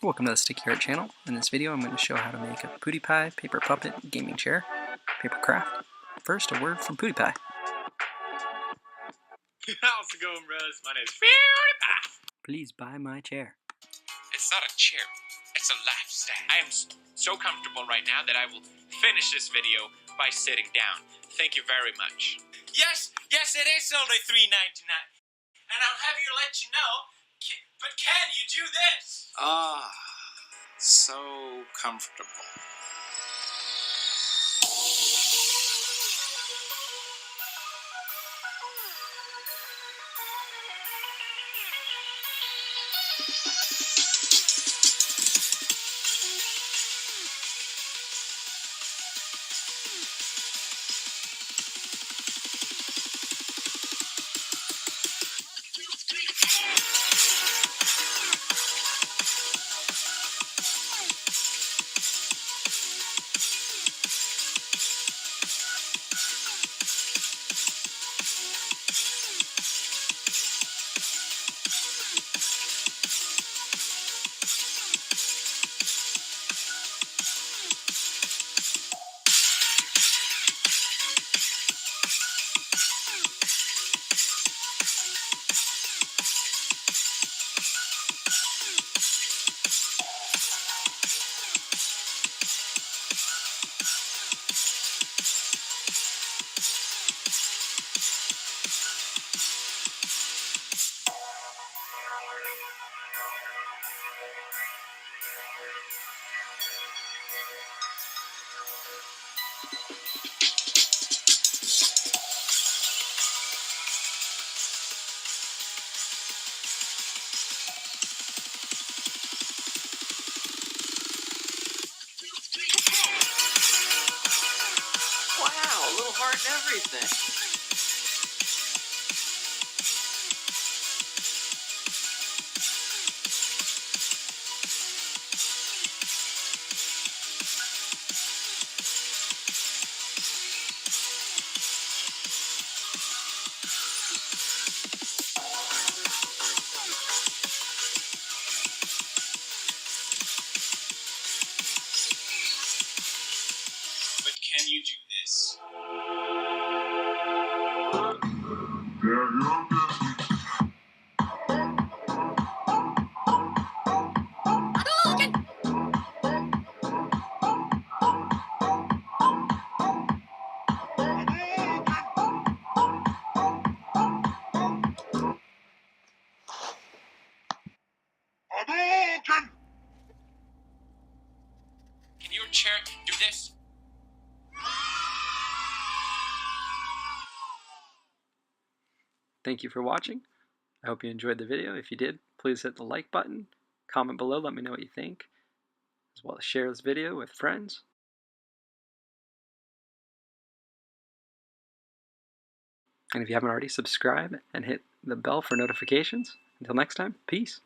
Welcome to the Sticky Art channel. In this video I'm going to show how to make a Pewdiepie paper puppet gaming chair, paper craft. First, a word from Pewdiepie. How's it going, bros? My name's Pewdiepie. Please buy my chair. It's not a chair, it's a lifestyle. I am so comfortable right now that I will finish this video by sitting down. Thank you very much. Yes, it is only $3.99. And I'll have you let you know, but can you do this? Ah, so comfortable. Wow, a little heart and everything. But can you do this? Can your chair do this? Thank you for watching. I hope you enjoyed the video. If you did, please hit the like button, comment below, let me know what you think, as well as share this video with friends. And if you haven't already, subscribe and hit the bell for notifications. Until next time, peace.